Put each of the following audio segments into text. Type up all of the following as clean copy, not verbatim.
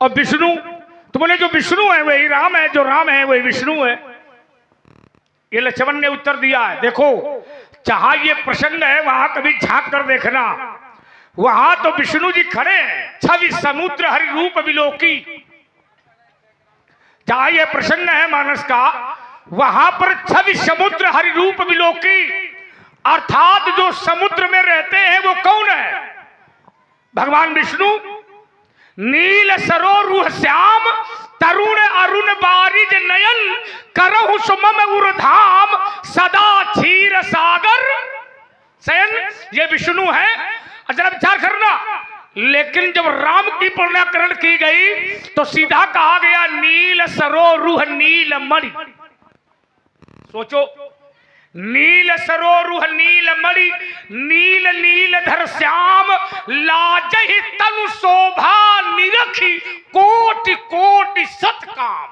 और विष्णु तो बोले जो विष्णु है वही राम है, जो राम है वही विष्णु है। ये लक्ष्मण ने उत्तर दिया है, देखो जहां ये प्रसंग है वहां कभी झांक कर देखना, वहां तो विष्णु जी खड़े हैं, छवि समुद्र हरि रूप विलोकी। जहां ये प्रसंग है मानस का, वहां पर छवि समुद्र हरि रूप विलोकी, अर्थात जो समुद्र में रहते हैं वो कौन है? भगवान विष्णु। नील सरोरुह श्याम तरुण अरुण बारिज नयन करहु सुमम उर्धाम सदा क्षीर सागर शयन, ये विष्णु है। जरा विचार करना, लेकिन जब राम की पुण्याकरण की गई तो सीधा कहा गया नील सरोरुह नील मणि। सोचो, नील सरोरुह नील मणि, नील नीलधर श्याम लाजहि तनु शोभा निरखी कोटि कोटि सतकाम।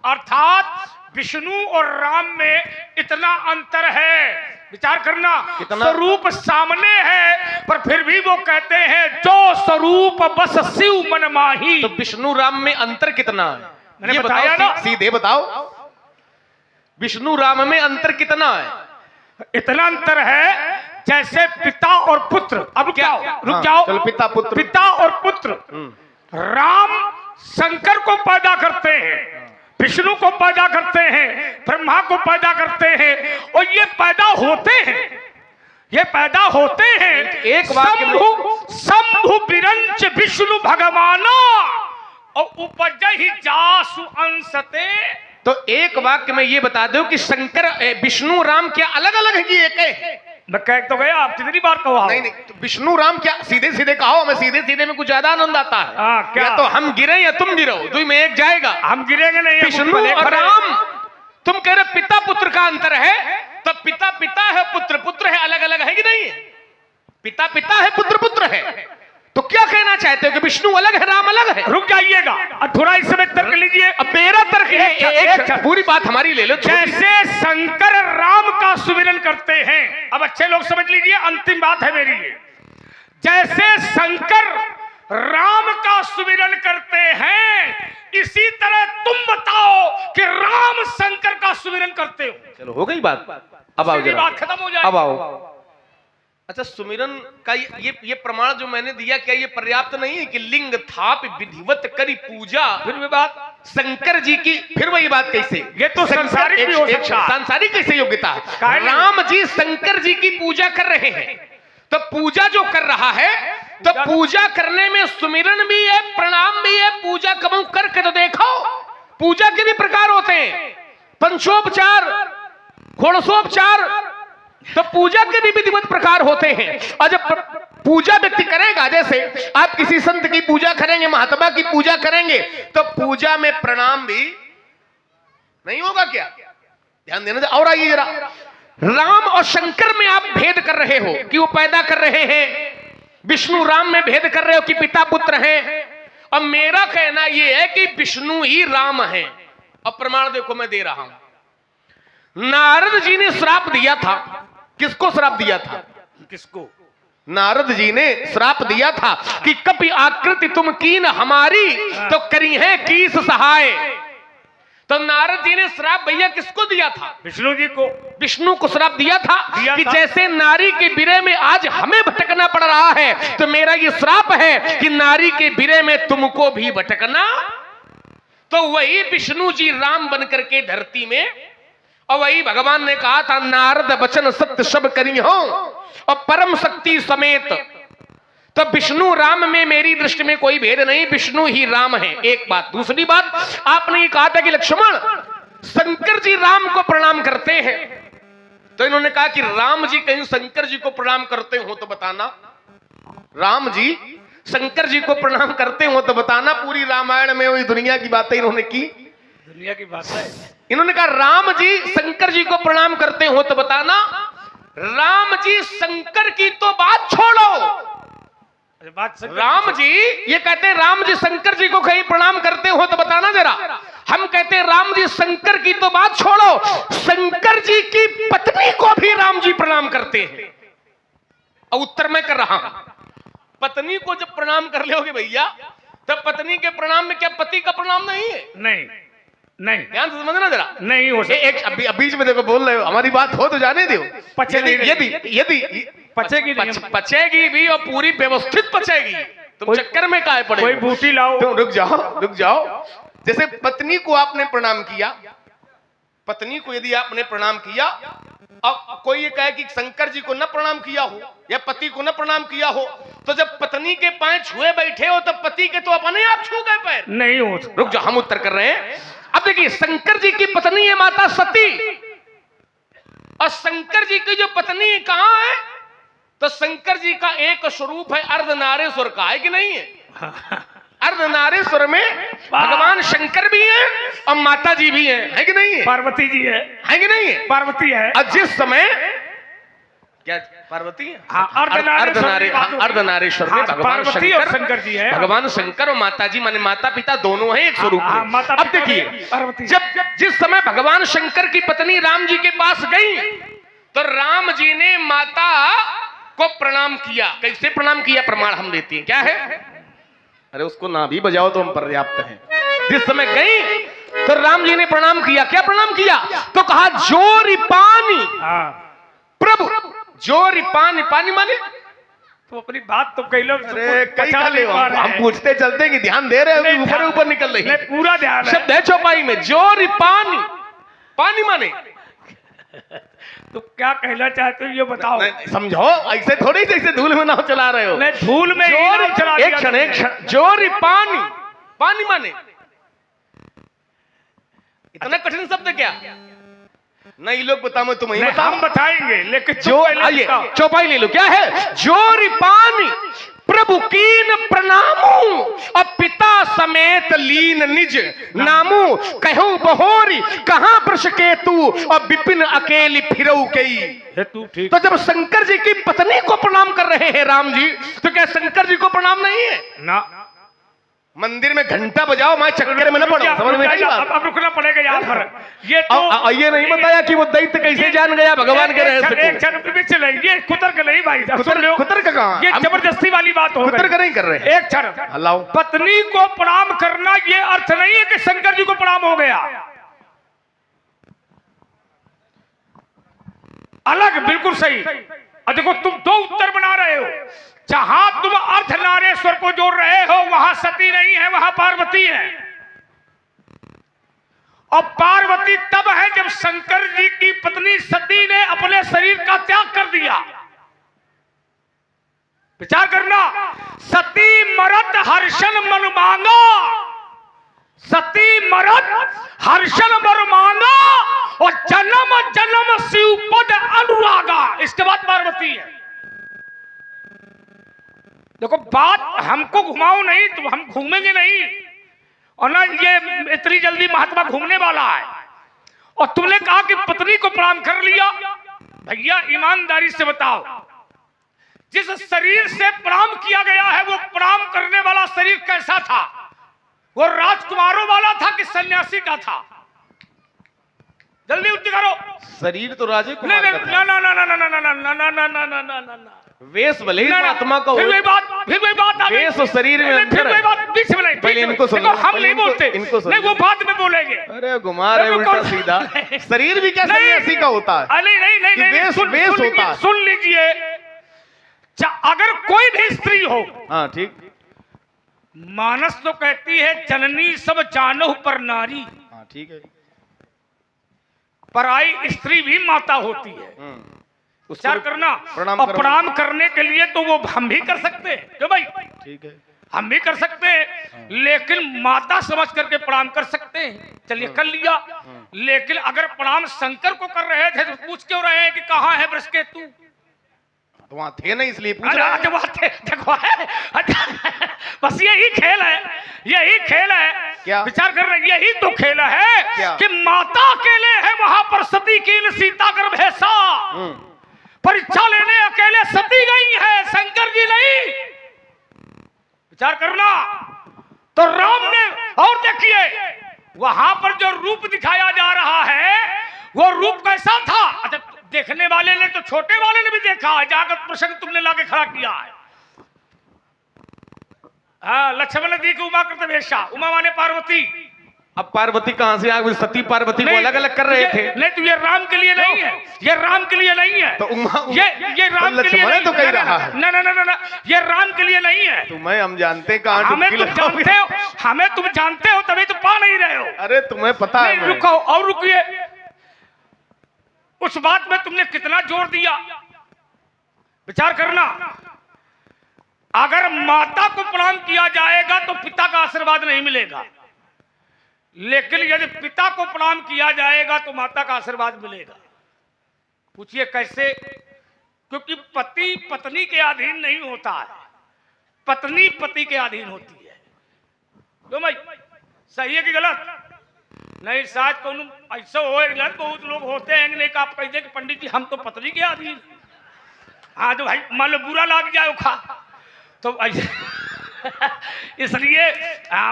अर्थात विष्णु और राम में इतना अंतर है। विचार करना, स्वरूप सामने है पर फिर भी वो कहते हैं जो स्वरूप बस शिव मन माही। तो विष्णु राम में अंतर कितना है? मैंने बताया ना, सीधे बताओ, विष्णु राम में अंतर कितना है? इतना अंतर है जैसे पिता और पुत्र। अब क्या रुक जाओ, चलो पिता पुत्र, पिता और पुत्र। राम शंकर को पैदा करते हैं, विष्णु को पैदा करते हैं, ब्रह्मा को पैदा करते हैं, और ये पैदा होते हैं, ये पैदा होते हैं। एक वाक्य में शंभु बिरंच विष्णु भगवाना और उपजहि जासु अंशते। तो एक वाक्य में ये बता दो कि शंकर विष्णु राम क्या अलग अलग है कि एक है? मैं कह तो गया, आप कितनी बार कहा? नहीं नहीं, तो विष्णु राम क्या सीधे सीधे कहो, हमें सीधे सीधे में कुछ ज्यादा आनंद आता है। क्या? या तो हम गिरे या तुम गिरो, दो में एक जाएगा। हम गिरेंगे नहीं। विष्णु और राम, तुम कह रहे पिता पुत्र का अंतर है, तो पिता पिता है, पुत्र पुत्र है, अलग अलग है कि नहीं? पिता पिता है, पुत्र पुत्र है, तो क्या कहना चाहते हो कि विष्णु अलग है राम अलग है? रुक जाइएगा, थोड़ा इस समय तर्क लीजिए। अब मेरा तर्क है, एक पूरी बात हमारी ले लो। जैसे शंकर राम का सुमिरन करते हैं, अब अच्छे लोग समझ लीजिए, अंतिम बात है मेरी ये। जैसे शंकर राम का सुमिरन करते हैं, इसी तरह तुम बताओ कि राम शंकर का सुमिरन करते हो। चलो हो गई बात, अब आओ जरा, बात खत्म हो जाए। अब आओ। अच्छा, सुमिरन का ये प्रमाण जो मैंने दिया, क्या ये पर्याप्त नहीं है कि लिंग थाप विधिवत करी पूजा? फिर भी बात शंकर जी की, फिर वही बात कैसे? ये तो संसारिक भी हो सकता है। सांसारिक कैसे योग्यता? राम जी शंकर जी की पूजा कर रहे हैं, तो पूजा जो कर रहा है, तो पूजा करने में सुमिरन भी है, प्रणाम भी है। पूजा कब करके तो देखो, पूजा के भी प्रकार होते हैं, पंचोपचार, घोड़सोपचार, तो पूजा के भी विधिवत प्रकार होते हैं। और जब पूजा व्यक्ति करेगा, जैसे आप किसी संत की पूजा करेंगे, महात्मा की पूजा करेंगे, तो पूजा में प्रणाम भी नहीं होगा क्या? ध्यान देना। और आइए जरा, राम और शंकर में आप भेद कर रहे हो कि वो पैदा कर रहे हैं, विष्णु राम में भेद कर रहे हो कि पिता पुत्र हैं। और मेरा कहना यह है कि विष्णु ही राम है। अब प्रमाण देखो मैं दे रहा हूं। नारद जी ने श्राप दिया था, किसको श्राप दिया था? किसको? नारद जी ने श्राप दिया था कि कपि आकृति तुम कीन हमारी, तो करी है कीस सहाय। तो नारद जी ने श्राप भैया किसको दिया था? विष्णु जी को। विष्णु को श्राप दिया था कि जैसे नारी के बिरे में आज हमें भटकना पड़ रहा है, तो मेरा ये श्राप है कि नारी के बिरे में तुमको भी भटकना। तो वही विष्णु जी राम बनकर के धरती में, और वही भगवान ने कहा था नारद वचन सत्य सब करी हो और परम शक्ति समेत। तो विष्णु राम में मेरी दृष्टि में कोई भेद नहीं, विष्णु ही राम है। एक बात। दूसरी बात, आपने ये कहा था कि लक्ष्मण शंकर जी राम को प्रणाम करते हैं, तो इन्होंने कहा कि राम जी कहीं शंकर जी को प्रणाम करते हो तो बताना। राम जी शंकर जी को प्रणाम करते हो तो बताना। पूरी रामायण में वही दुनिया की बातें इन्होंने की, दुनिया की बात है। इन्होंने कहा राम जी शंकर जी को प्रणाम करते हो तो बताना। राम जी शंकर की तो बात छोड़ो, राम जी ये कहते हैं राम जी शंकर जी को कहीं प्रणाम करते हो तो बताना जरा। हम कहते हैं राम जी शंकर की तो बात छोड़ो, शंकर जी की पत्नी को भी राम जी प्रणाम करते हैं। और उत्तर मैं कर रहा हूं, पत्नी को जब प्रणाम कर लोगे भैया तो पत्नी के प्रणाम में क्या पति का प्रणाम नहीं है? नहीं नहीं ध्यान से समझना जरा। नहीं हो सकता। एक अभी बीच में देखो बोल रहे हो, हमारी बात हो तो जाने दो। पचे यदि नहीं यदि यदि पचेगी नहीं। पचेगी भी और पूरी व्यवस्थित पचेगी। तुम चक्कर में काहे पड़े? कोई बूटी लाओ। तुम रुक जाओ। जैसे पत्नी को आपने प्रणाम किया, पत्नी को यदि आपने प्रणाम किया, अब कोई ये कहे कि शंकर जी को न प्रणाम किया हो या पति को न प्रणाम किया हो, तो जब पत्नी के पैर छुए बैठे हो तो पति के तो अपने आप छू गए पैर। नहीं हो सकता। रुक जाओ, हम उत्तर कर रहे हैं। अब देखिए, शंकर जी की पत्नी है माता सती, और शंकर जी की जो पत्नी कहां है, तो शंकर जी का एक स्वरूप है अर्धनारेश्वर का, है कि नहीं है? अर्धनारेश्वर में भगवान शंकर भी हैं और माता जी भी हैं, है कि नहीं है? पार्वती जी है कि नहीं है? पार्वती है। और जिस समय क्या पार्वती है? अर्धनारेश्वर में भगवान शंकर जी है। भगवान शंकर और माता जी माने माता पिता दोनों हैं, एक स्वरूप में। अब देखिए, जब जिस समय भगवान शंकर की पत्नी राम जी के पास गई, तो राम जी ने माता को प्रणाम किया। कैसे प्रणाम किया? प्रमाण हम देते हैं। क्या है? अरे उसको ना भी बजाओ तो हम पर्याप्त हैं। जिस समय गई तो राम जी ने प्रणाम किया। क्या प्रणाम किया? तो कहा जोरी पानी प्रभु, जोरी पानी। पानी माने तो अपनी बात तो कई लोग हम पूछते चलते कि ध्यान दे रहे हो, ऊपर ऊपर निकल रही है। पूरा ध्यान शब्द है चौपाई में, जोरी पानी। पानी माने तो क्या कहना चाहते हो ये बताओ। समझो, ऐसे थोड़ी जैसे धूल में नाव चला रहे हो। नहीं, धूल में एक क्षण। जोरी पानी। पानी माने इतना कठिन शब्द क्या? नहीं लोग बताओ, तुम ही बताओ। हम बताएंगे, लेकिन जो आइए चौपाई ले लो। क्या है? जोरी पानी प्रभु कीन प्रणामू, और पिता समेत लीन निज नामू। कहूं बहोरी कहां वृष के तू, और विपिन अकेली फिरऊ कई। तू ठीक। तो जब शंकर जी की पत्नी को प्रणाम कर रहे हैं राम जी, तो क्या शंकर जी को प्रणाम नहीं है? ना। मंदिर में घंटा बजाओ, मैं चक्कर में न पड़ो। समझ में नहीं बात? अब रुकना पड़ेगा यहाँ पर। ये तो ये नहीं बताया कि वो दैत्य कैसे जान गया भगवान के रहस्य को। एक क्षण चले, ये कुतर का नहीं भाई, कुतर का कहां? ये जबरदस्ती वाली बात हो। कुतर का नहीं कर रहे। एक क्षण, पत्नी को प्रणाम करना ये अर्थ नहीं है कि शंकर जी को प्रणाम हो गया। अलग, बिल्कुल सही। और देखो, तुम दो उत्तर बना रहे हो। जहां तुम अर्धनारेश्वर को जोड़ रहे हो वहां सती नहीं है, वहां पार्वती है। और पार्वती तब है जब शंकर जी की पत्नी सती ने अपने शरीर का त्याग कर दिया। विचार करना, सती मरत हर्षण मन मांगा, सती मरत हर्षण मन मांगा, और जन्म जन्म शिवपद अनुरागा। इसके बाद पार्वती है। देखो, बात हमको घुमाओ नहीं, तो हम घूमेंगे नहीं। और ना ये इतनी जल्दी महात्मा घूमने वाला है। और तुमने कहा कि पत्नी को प्रणाम कर लिया। भैया ईमानदारी से बताओ, जिस शरीर से प्रणाम किया गया है वो प्रणाम करने वाला शरीर कैसा था? वो राजकुमारों वाला था कि सन्यासी का था? जल्दी उत्तर करो। शरीर तो राजे को। वेश भले आत्मा का। फिर वही बात वेश और शरीर में फिर वही बात बीच में नहीं। पहले इनको सुन लो। हम नहीं बोलते, नहीं वो बाद में बोलेंगे। अरे घुमा रहे उल्टा सीधा। शरीर भी क्या सन्यासी का होता है? नहीं, वेश होता है। सुन लीजिए, अगर कोई भी स्त्री हो। हाँ ठीक। मानस तो कहती है जननी सब जानहु पर नारी। हाँ ठीक है। पराई स्त्री भी माता होती है। विचार करना। और प्रणाम करने के लिए तो वो हम भी कर सकते हैं, क्यों भाई? ठीक है, हम भी कर सकते हैं। लेकिन माता समझ करके प्रणाम कर सकते हैं। चलिए कर लिया। लेकिन अगर प्रणाम शंकर को कर रहे थे तो पूछ क्यों रहे हैं कि कहाँ है वृषकेतु? तो वहां थे नहीं, इसलिए पूछ रहे हैं। देखो, बस यही खेल है, यही खेल है। क्या विचार कर रहे हैं? यही तो खेल है कि माता अकेले है वहां पर सती की सीता गर्भ है सा। परीक्षा लेने अकेले सती गई है, शंकर जी नहीं। विचार करना। तो राम ने, और देखिए वहां पर जो रूप दिखाया जा रहा है वो रूप कैसा था? अच्छा, देखने वाले ने तो छोटे वाले ने भी देखा है, जाकर प्रसंग तुमने लाके खड़ा किया है। हाँ, लक्ष्मण दी की उमा कृत वेशा, उमा माने पार्वती। अब पार्वती कहां से आ गई? सती पार्वती को अलग अलग कर रहे थे। नहीं तो ये राम के लिए नहीं है, ये राम के लिए नहीं है। तो उमा ये राम के लिए तो कह रहा है ना ना ना ना, ये राम के लिए नहीं है। तुम्हें हम जानते कहां हमें तुम जानते हो, हमें तुम जानते हो, तभी तो पा नहीं रहे हो। अरे तुम्हें पता है। रुको और रुकिए, उस बात में तुमने कितना जोर दिया, विचार करना। अगर माता को प्रणाम किया जाएगा तो पिता का आशीर्वाद नहीं मिलेगा, लेकिन यदि पिता को प्रणाम किया जाएगा तो माता का आशीर्वाद मिलेगा। पूछिए कैसे? क्योंकि पति पत्नी के अधीन नहीं होता है, पत्नी पति के अधीन होती है। तो भाई सही है कि गलत? नहीं, शायद कौन ऐसा हो, बहुत लोग होते हैं नहीं, आप कह दे कि पंडित जी हम तो पत्नी के अधीन। हाँ तो भाई मान लो बुरा लग जाए खा तो ऐसे इसलिए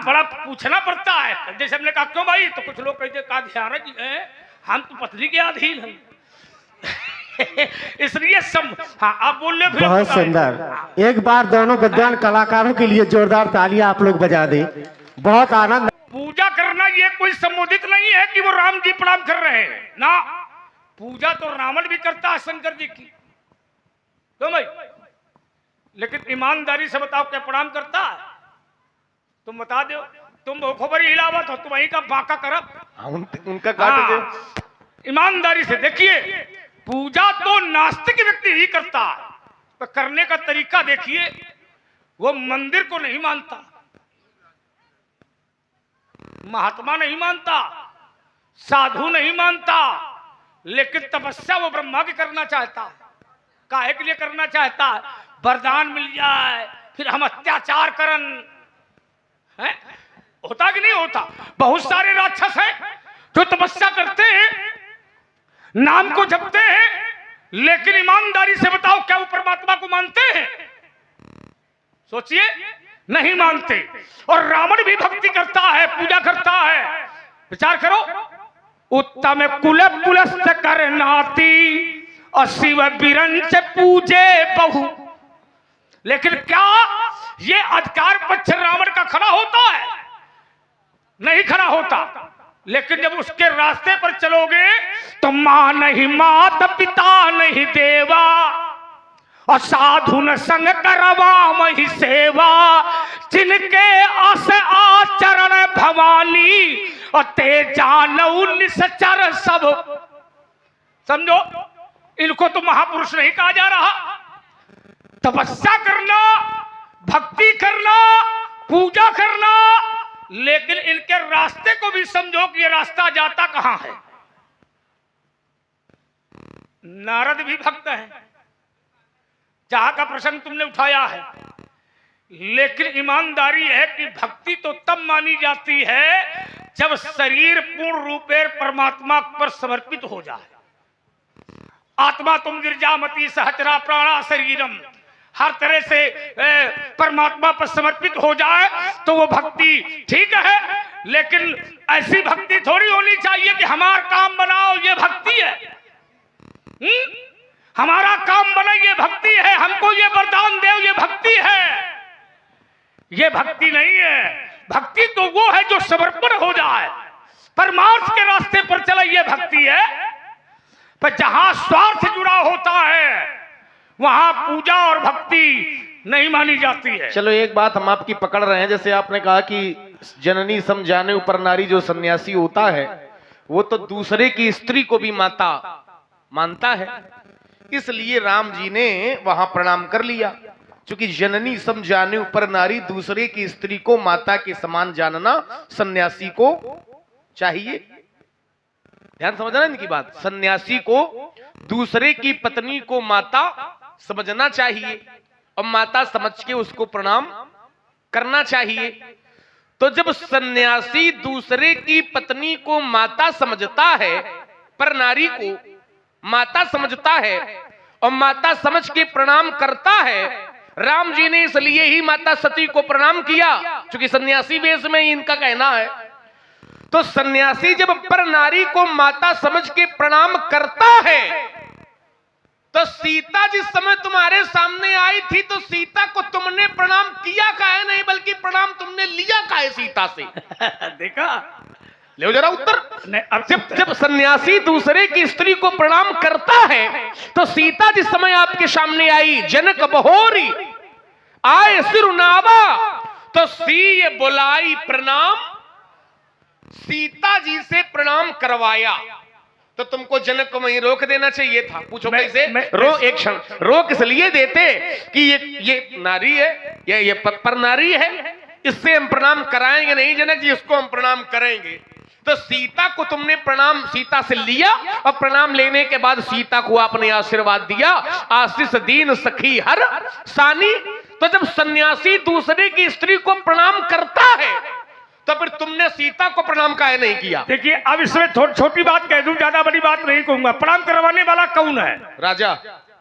बड़ा पूछना पड़ता है। जैसे हमने कहा क्यों भाई, तो कुछ लोग कहते का ध्यान है हम तो पत्नी के अधीन हैं। इसलिए सब हाँ आप बोल रहे। बहुत सुंदर। एक बार दोनों विद्वान कलाकारों के लिए जोरदार तालियां आप लोग बजा दें। बहुत आनंद। पूजा करना ये कोई संबोधित नहीं है कि वो राम जी प्रणाम कर रहे हैं ना, पूजा तो रावण भी करता है शंकर जी की। तो भाई लेकिन ईमानदारी से बताओ क्या प्रणाम करता है? तुम बता दो, तुम खबर हिलावत हो, तुम वहीं का बाका करब उनका काट दो। ईमानदारी से देखिए, पूजा तो नास्तिक व्यक्ति ही करता है, तो करने का तरीका देखिए। वो मंदिर को नहीं मानता, महात्मा नहीं मानता, साधु नहीं मानता, लेकिन तपस्या वो ब्रह्मा की करना चाहता है। काहे के लिए करना चाहता है? वरदान मिल जाए, फिर हम अत्याचार करन है? होता कि नहीं होता? बहुत सारे राक्षस हैं जो तपस्या करते हैं, नाम को जपते हैं, लेकिन ईमानदारी से बताओ क्या वो परमात्मा को मानते हैं? सोचिए, नहीं मानते। और रावण भी भक्ति करता है, पूजा करता है। विचार करो, उत्तम कुल पुलस्त कर नाती और शिव बिरंच पूजे बहु। लेकिन क्या ये अधिकार पक्ष रावण का खड़ा होता है? नहीं खड़ा होता। लेकिन जब उसके रास्ते पर चलोगे तो मां नहीं माता, पिता नहीं देवा, और साधु न संग करवा मही सेवा, जिनके आस आचरण भवानी और ते जानऊ निश्चर सब। समझो, इनको तो महापुरुष नहीं कहा जा रहा। तपस्या करना, भक्ति करना, पूजा करना, लेकिन इनके रास्ते को भी समझो कि ये रास्ता जाता कहां है। नारद भी भक्त है, जहां का प्रसंग तुमने उठाया है, लेकिन ईमानदारी है कि भक्ति तो तब मानी जाती है जब शरीर पूर्ण रूपे परमात्मा पर समर्पित हो जाए। आत्मा तुम गिरजामती सहचरा प्राणा शरीरम, हर तरह से परमात्मा पर समर्पित हो जाए तो वो भक्ति ठीक है। लेकिन ऐसी भक्ति थोड़ी होनी चाहिए कि हमारा काम बनाओ, ये भक्ति है। हमारा काम बने, ये भक्ति है। हमको ये वरदान दे, ये भक्ति है। ये भक्ति नहीं है। भक्ति तो वो है जो समर्पण हो जाए, परमार्थ के रास्ते पर चले, ये भक्ति है। पर जहां स्वार्थ जुड़ा होता है वहां पूजा और भक्ति नहीं मानी जाती है। चलो एक बात हम आपकी पकड़ रहे हैं, जैसे आपने कहा कि जननी समझाने ऊपर नारी, जो सन्यासी होता है वो तो दूसरे की स्त्री को भी माता मानता है, इसलिए राम जी ने वहां प्रणाम कर लिया। क्योंकि जननी समझाने ऊपर नारी, दूसरे की स्त्री को माता के समान जानना सन्यासी को चाहिए। ध्यान समझना इनकी बात। सन्यासी को दूसरे की पत्नी को माता समझना चाहिए और माता समझ के उसको प्रणाम करना चाहिए। तो जब सन्यासी दूसरे की पत्नी को माता समझता है, पर नारी को माता समझता है और माता समझ के प्रणाम करता है, राम जी ने इसलिए ही माता सती को प्रणाम किया, क्योंकि सन्यासी वेश में इनका कहना है। तो सन्यासी जब पर नारी को माता समझ के प्रणाम करता है तो सीता जिस समय तुम्हारे सामने आई थी तो सीता को तुमने प्रणाम किया काहे नहीं, बल्कि प्रणाम तुमने लिया काहे सीता से? देखा? ले जरा उत्तर। नहीं, अब जब सन्यासी दूसरे की स्त्री को प्रणाम करता है तो सीता जिस समय आपके सामने आई, जनक बहोरी आए सिर नावा, तो सी बुलाई प्रणाम, सीता जी से प्रणाम करवाया। तो तुमको जनक को वहीं रोक देना चाहिए था। पूछो कैसे? एक क्षण रोक इसलिए देते कि ये नारी है, ये पर नारी है, इससे हम प्रणाम कराएंगे नहीं जनक जी, इसको हम प्रणाम करेंगे। तो सीता को तुमने प्रणाम सीता से लिया और प्रणाम लेने के बाद सीता को आपने आशीर्वाद दिया, आशीष दीन सखी हर सानी। तो जब सन्यासी दूसरे की स्त्री को प्रणाम करता है तो फिर तुमने सीता को प्रणाम काहे नहीं किया? देखिए, अब इसमें छोटी बात कह दूं, ज्यादा बड़ी बात नहीं कहूंगा। प्रणाम करवाने वाला कौन है? राजा।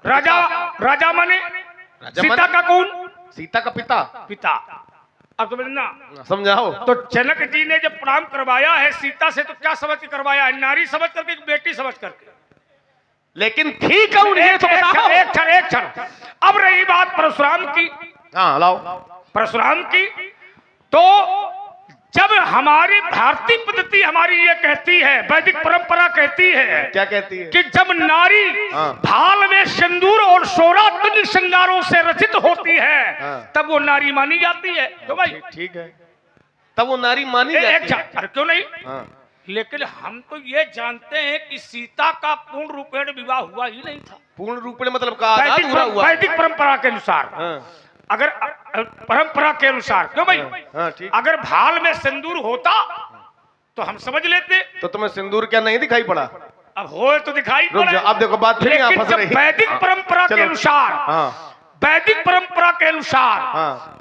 राजा माने सीता का कौन? सीता का पिता। पिता। अब समझना, समझाओ। तो जनक जी ने जब प्रणाम करवाया है सीता से तो क्या समझ के करवाया है? नारी समझ करके, बेटी समझ करके? लेकिन ठीक है, ये तो बताओ। एक क्षण। अब रही बात परशुराम की। हाँ लाओ। परशुराम की, तो जब हमारी भारतीय पद्धति हमारी ये कहती है, वैदिक परंपरा कहती है, क्या कहती है? कि जब नारी भाल में सिंदूर और शोरात्मक श्रृंगारों से रचित होती है तब वो नारी मानी जाती है। तो भाई ठीक है, तब वो नारी मानी जाती है। अरे क्यों नहीं? लेकिन हम तो ये जानते हैं कि सीता का पूर्ण रूपेण विवाह हुआ ही नहीं था। पूर्ण रूपेण मतलब का अधूरा हुआ? वैदिक परंपरा के अनुसार, अगर परंपरा के अनुसार, क्यों भाई? अगर भाल में सिंदूर होता तो हम समझ लेते। तो तुम्हें सिंदूर क्या नहीं दिखाई पड़ा? अब हो तो दिखाई पड़ा। अब देखो बात फिर यहाँ फंस रही। वैदिक परंपरा के अनुसार, वैदिक परंपरा के अनुसार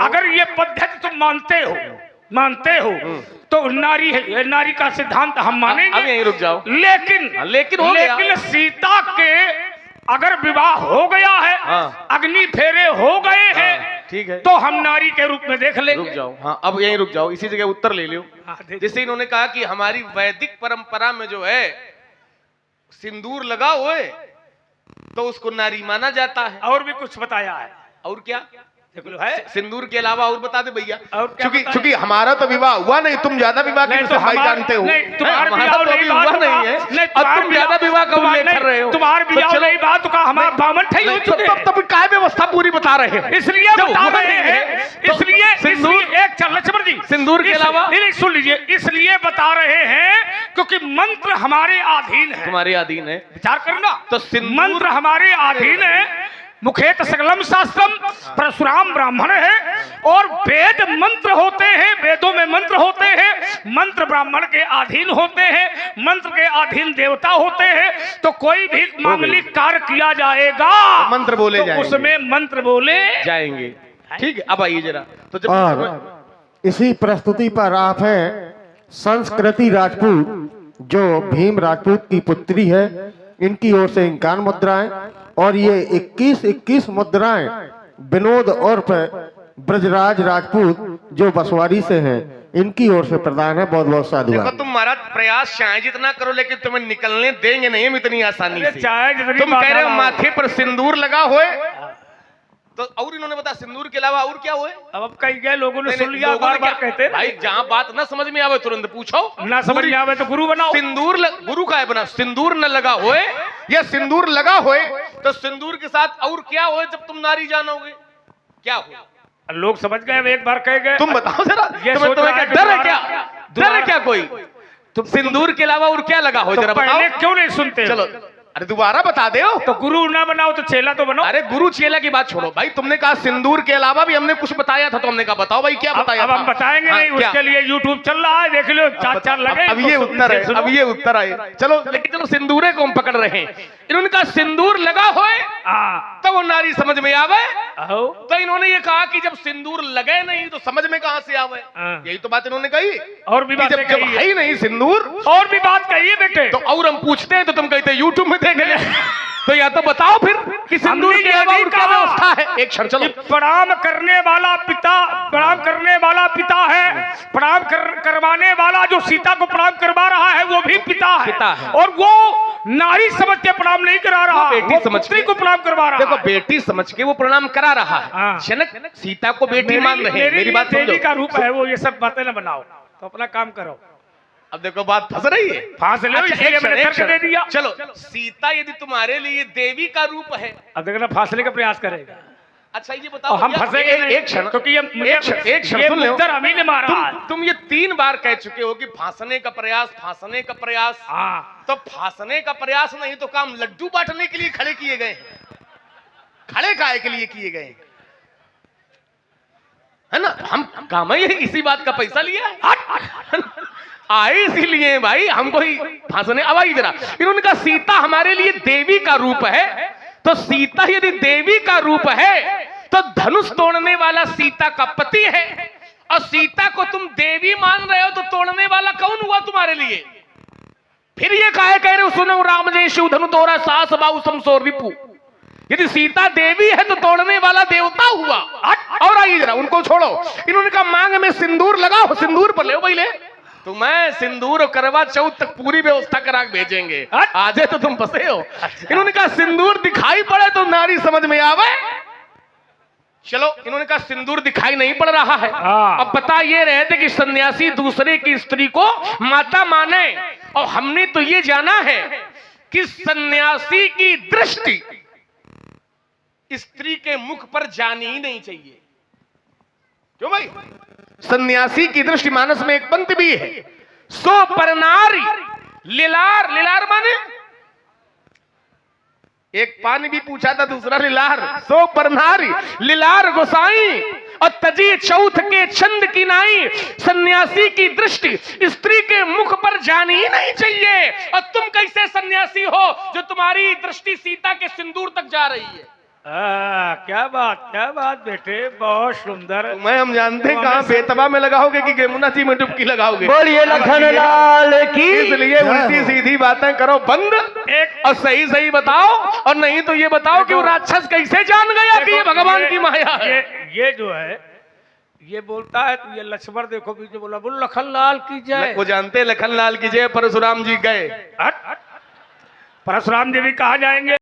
अगर ये पद्धति तुम मानते हो तो नारी है, नारी का सिद्धांत हम मानेंगे। यहीं रुक जाओ। लेकिन सीता के अगर विवाह हो गया है, अग्नि फेरे हो गए हैं, ठीक है, तो हम नारी के रूप में देख लेंगे। रुक जाओ। हाँ, अब यहीं रुक जाओ, इसी जगह उत्तर ले लो। जैसे इन्होंने कहा कि हमारी वैदिक परंपरा में जो है सिंदूर लगा हुए तो उसको नारी माना जाता है। और भी कुछ बताया है? और क्या है? सिंदूर के अलावा और बता दे भैया। क्योंकि हमारा तो विवाह हुआ नहीं, तुम ज्यादा विवाह की तो भाई जानते हो। तुम्हारा तो अभी हुआ नहीं है, तुम ज्यादा विवाह का उल्लेख कर रहे हो। तुम्हारा विवाह नहीं बात तो हमारा बामन ठही हो चुके हैं। तब क्या व्यवस्था पूरी बता रहे हैं? इसलिए बता रहे हैं, इसलिए एक लक्ष्मण जी सिंदूर के अलावा नहीं, सुन लीजिए, इसलिए बता रहे हैं क्योंकि मंत्र हमारे अधीन है। तुम्हारे अधीन है, विचार करना। तो मंत्र हमारे अधीन है। मुखेत सकलम शास्त्रम, परशुराम ब्राह्मण है और वेद मंत्र होते हैं, वेदों में मंत्र होते हैं, मंत्र ब्राह्मण के अधीन होते हैं, मंत्र के अधीन देवता होते हैं। तो कोई भी मांगलिक कार्य किया जाएगा तो मंत्र बोले तो उसमें मंत्र बोले जाएंगे। ठीक है, अब आइए जरा। तो जब और इसी प्रस्तुति पर आप हैं संस्कृति राजपूत, जो भीम राजपूत की पुत्री है। इनकी ओर से 51 मुद्राएं और ये 21 मुद्राएं विनोद और ब्रजराज राजपूत जो बसवारी से हैं, इनकी ओर से प्रदान है। बहुत बहुत साधुवाद। देखो तुम महाराज प्रयास चाहे जितना करो लेकिन तुम्हें निकलने देंगे नहीं हम इतनी आसानी से। तुम कह रहे हो माथे पर सिंदूर लगा हुए, तो और इन्होंने बताया सिंदूर के अलावा और क्या हुए? अब कई गए लोगों ने सुन लिया, बार-बार कहते हैं। भाई जहां बात ना समझ में आवे तुरंत पूछो, ना समझ में आवे तो गुरु बनाओ। गुरु का है बना। सिंदूर न लगा होए या सिंदूर लगा होए तो सिंदूर के साथ और क्या होए जब तुम नारी जानोगे क्या हो? लोग समझ गए, एक बार कह गए। तुम बताओ जरा, तुम्हें क्या डर है? डर है क्या कोई? तुम सिंदूर के अलावा और क्या लगा हो जरा बताओ। पहले क्यों नहीं सुनते? चलो अरे दोबारा बता दे। तो गुरु ना बनाओ तो चेला तो बनाओ। अरे गुरु चेला की बात छोड़ो भाई, तुमने कहा सिंदूर के अलावा भी हमने कुछ बताया था, तो हमने कहा बताओ भाई क्या बताया। अब हम बताएंगे नहीं, उसके लिए यूट्यूब चल रहा है, देख लो, 4 लगे। अब ये उत्तर है, अब ये उत्तर आए। चलो लेकिन चलो सिंदूरे को हम पकड़ रहे हैं। इन्होंने कहा सिंदूर लगा होए तो वो नारी समझ में आवे, तो इन्होंने ये कहा कि जब सिंदूर लगे नहीं तो समझ में कहां से आवे। यही तो बात इन्होंने कही। और भी बात जब है ही नहीं सिंदूर, और भी बात कही है बेटे। तो और हम पूछते हैं तो तुम कहते यूट्यूब में देख ले। तो या तो बताओ फिर कि सिंदूर हमने के ये अलावा नहीं और क्या कहा व्यवस्था है। एक क्षण चलो। कि प्रणाम करने वाला पिता है, प्रणाम करवाने वाला जो सीता को प्रणाम करवा रहा है वो भी पिता है। और वो नारी समझ के प्रणाम नहीं करा रहा, बेटी समझ पुत्री के को प्रणाम करवा रहा देखो, है। बेटी समझ के वो प्रणाम करा रहा है। हाँ। जनक सीता को बेटी मान रहे हैं। मेरी बात देवी समझो। का रूप है वो, ये सब बातें न बनाओ, तो अपना काम करो। अब देखो बात फंस रही है। फांस लो, अच्छा, इसीलिए एक मैंने क्षण, तर्क दे दिया। चलो, सीता यदि तुम्हारे लिए देवी का रूप है, अब देखना फांसले का प्रयास करेगा। अच्छा ये बताओ और हम भैया, फंसेंगे नहीं, एक क्षण, क्योंकि ये एक क्षण ये सुन लो। मुद्दर हमी ने मारा है। तुम ये 3 बार कह चुके हो कि फांसने का प्रयास। हाँ, तो फांसने का प्रयास नहीं तो काम लड्डू बांटने के लिए खड़े किए गए हैं। खड़े काहे के लिए किए गए हैं? है ना, हम काम ही इसी बात का पैसा लिया है। आए इसीलिए भाई हमको ही फांसने। अब आई जरा, इन्होंने कहा सीता हमारे लिए देवी का रूप है। तो सीता यदि देवी का रूप है तो धनुष तोड़ने वाला सीता का पति है, और सीता को तुम देवी मान रहे हो तो तोड़ने वाला कौन हुआ तुम्हारे लिए? फिर ये काहे कह रहे हो सुनो राम जय शिव धनु तोरा सास बाहु समसोर रिपु। यदि सीता देवी है तो तोड़ने वाला देवता हुआ। और आइए जरा, उनको छोड़ो। इन्होंने कहा मांग में सिंदूर लगाओ, सिंदूर पर ले भाई ले। तुम्हें सिंदूर और करवा चौथ तक पूरी व्यवस्था करा के भेजेंगे। आजे तो तुम फंसे हो। इन्होंने कहा सिंदूर दिखाई पड़े तो नारी समझ में आवे। चलो, इन्होंने कहा सिंदूर दिखाई नहीं पड़ रहा है। अब बता ये रहे थे कि सन्यासी दूसरे की स्त्री को माता माने, और हमने तो ये जाना है कि सन्यासी की दृष्टि स्त्री के मुख पर जानी ही नहीं चाहिए। क्यों भाई? सन्यासी की दृष्टि, मानस में एक पंक्ति भी है, सो परनारी लिलार। लिलार माने एक पानी भी पूछा था, दूसरा लिलार। सो परनारी लिलार गोसाई और तजी चौथ के छंद की नाई। सन्यासी की दृष्टि स्त्री के मुख पर जानी ही नहीं चाहिए। और तुम कैसे सन्यासी हो जो तुम्हारी दृष्टि सीता के सिंदूर तक जा रही है? क्या बात बेटे, बहुत सुंदर। मैं हम जानते हैं कहाँ बेतबा में लगाओगे कि यमुना जी में डुबकी लगाओगे। बोलिए लखन लाल की। इसलिए उल्टी सीधी बातें करो बंद, और सही सही बताओ। और नहीं तो ये बताओ कि वो राक्षस कैसे जान गया कि ये भगवान की माया है। ये जो है ये बोलता है तो ये लक्ष्मण देखो पीछे बोला, बोल लखन लाल की जय। वो जानते लखन लाल की जय। परशुराम जी गए, परशुराम जी भी कहा जाएंगे।